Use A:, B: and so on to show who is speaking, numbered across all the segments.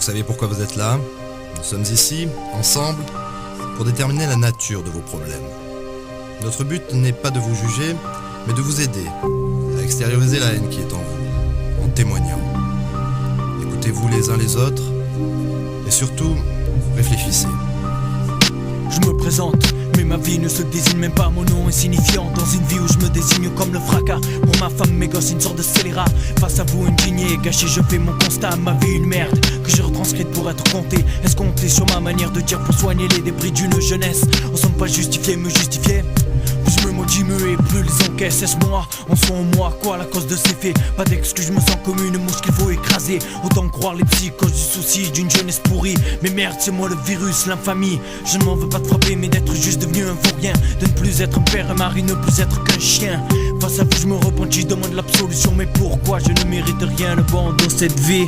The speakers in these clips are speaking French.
A: savez pourquoi vous êtes là. Nous sommes ici, ensemble, pour déterminer la nature de vos problèmes. Notre but n'est pas de vous juger, mais de vous aider à extérioriser la haine qui est en vous, en témoignant. Écoutez-vous les uns les autres, et surtout, réfléchissez.
B: Je me présente, mais ma vie ne se désigne même pas, mon nom est signifiant. Dans une vie où je me désigne comme le fracas. Pour ma femme, mes gosses, une sorte de scélérat. Face à vous, une lignée gâchée, je fais mon constat. Ma vie, une merde, que j'ai retranscrite pour être comptée. Est-ce compter sur ma manière de dire pour soigner les débris d'une jeunesse? On semble pas justifier, me justifier. Plus je me maudis, me et plus les encaisse. Est-ce moi, en sont moi, quoi la cause de ces faits? Pas d'excuse, je me sens comme une mouche qu'il faut écraser. Autant croire les psys, cause du souci d'une jeunesse pourrie. Mais merde, c'est moi le virus, l'infamie. Je ne m'en veux pas de frapper, mais d'être juste devenu un vaurien. De ne plus être un père et mari, ne plus être qu'un chien. Face à vous, je me repentis, je demande l'absolution. Mais pourquoi je ne mérite rien de bon dans cette vie?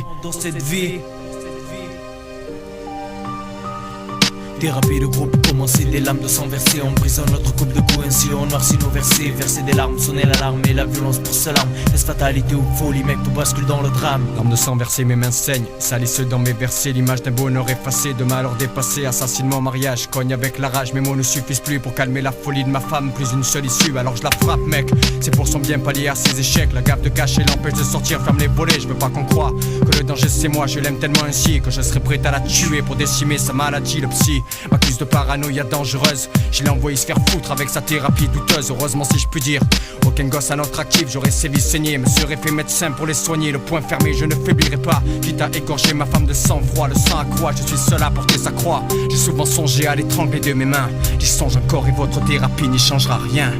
B: Thérapie de groupe, commencer des lames de sang versées. On brisonne notre coupe de coups, ainsi on noircit nos versets. Verser des larmes, sonner l'alarme et la violence pour seule arme. Est-ce fatalité ou folie, mec, tout bascule dans le drame.
C: Larmes de sang versées, mes mains saignent, salissent dans mes versets. L'image d'un bonheur effacé, de malheur dépassé. Assassinement, mariage, cogne avec la rage. Mes mots ne suffisent plus pour calmer la folie de ma femme. Plus une seule issue, alors je la frappe, mec. C'est pour son bien pallier à ses échecs. La gaffe de cacher l'empêche de sortir, ferme les volets. Je veux pas qu'on croie que le danger c'est moi. Je l'aime tellement ainsi que je serais prêt à la tuer pour décimer sa maladie, le psy. M'accuse de paranoïa dangereuse. Je l'ai envoyé se faire foutre avec sa thérapie douteuse. Heureusement si je puis dire, aucun gosse à notre actif. J'aurais sévi saigné, me serais fait médecin pour les soigner. Le poing fermé, je ne faiblirai pas. Quitte à égorger ma femme de sang-froid. Le sang à croix, je suis seul à porter sa croix. J'ai souvent songé à l'étrangler de mes mains. J'y songe encore et votre thérapie n'y changera rien.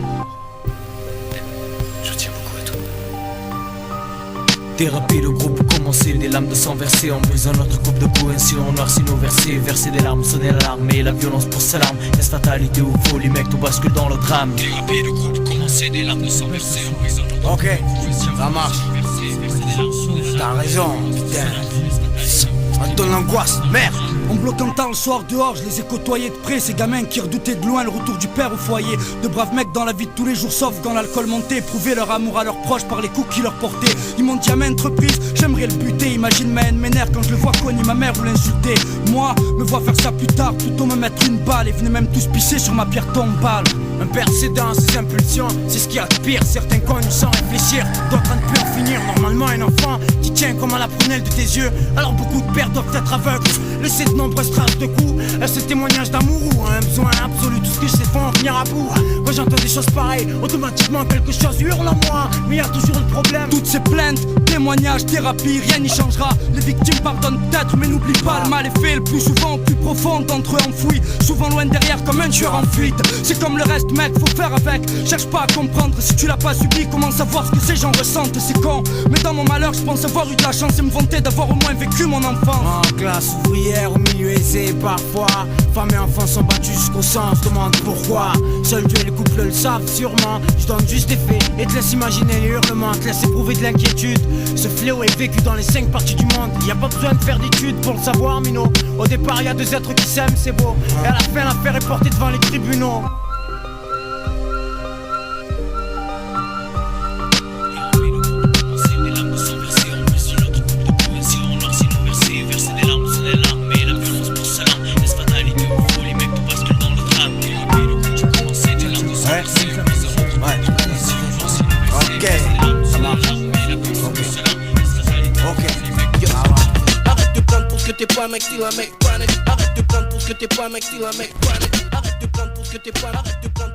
B: Je tiens beaucoup à tout. Thérapie de groupe, commencer des lames de sang versées. On brisonne notre coupe de coups, ainsi on noircit nos versets. Verser des larmes, sonner l'alarme et la violence pour seule arme. Est-ce fatalité ou folie, mec, tout bascule dans le drame.
C: Thérapie de groupe, commencer des lames de sang versées. On brisonne notre coupe de coups, ainsi on
D: ça marche. T'as raison, putain. On donne l'angoisse, merde.
E: En bloquant tard le soir dehors, je les ai côtoyés de près. Ces gamins qui redoutaient de loin le retour du père au foyer. De braves mecs dans la vie de tous les jours, sauf quand l'alcool montait. Prouver leur amour à leurs proches par les coups qu'ils leur portaient. Ils m'ont dit à maintes reprises, j'aimerais le buter. Imagine ma haine m'énerve quand je le vois cogner ma mère ou l'insulter. Moi, me vois faire ça plus tard, plutôt me mettre une balle. Et venez même tous pisser sur ma pierre tombale.
D: Un père cédant ses impulsions, c'est ce qu'il y a de pire. Certains cognent sans réfléchir, d'autres à ne plus en finir. Normalement un enfant qui tient comme à la prunelle de tes yeux. Alors beaucoup de pères doivent être aveugles, laisser de nombreuses traces de coups. Est-ce ce témoignage d'amour ou un besoin absolu? Tout ce que je sais faut en venir à bout. Quand j'entends des choses pareilles, automatiquement quelque chose hurle en moi. Mais y a toujours le problème.
E: Toutes ces plaintes, témoignages, thérapie, rien n'y changera. Les victimes pardonnent peut-être mais n'oublie pas. Le mal est fait le plus souvent, plus profond d'entre eux enfouis. Souvent loin derrière comme un tueur en fuite. C'est comme le reste mec, faut faire avec. Cherche pas à comprendre, si tu l'as pas subi, comment savoir ce que ces gens ressentent? C'est con, mais dans mon malheur je pense avoir eu de la chance et me vanter d'avoir au moins vécu mon enfance.
D: En classe ouvrière, au milieu aisé parfois, femmes et enfants sont battus jusqu'au sang, se demande pourquoi. Seul Dieu et les couples le savent sûrement. Je donne juste des faits et te laisse imaginer les hurlements, te laisse éprouver de l'inquiétude. Ce fléau est vécu dans les 5 parties du monde. Y a pas besoin de faire d'études pour le savoir, Mino. Au départ y a 2 êtres qui s'aiment, c'est beau. Et à la fin l'affaire est portée devant les tribunaux.
F: T'es pas un mec, t'es un mec, arrête de prendre pour ce que t'es pas un mec, t'es un mec, arrête de prendre pour ce que t'es pas, arrête de prendre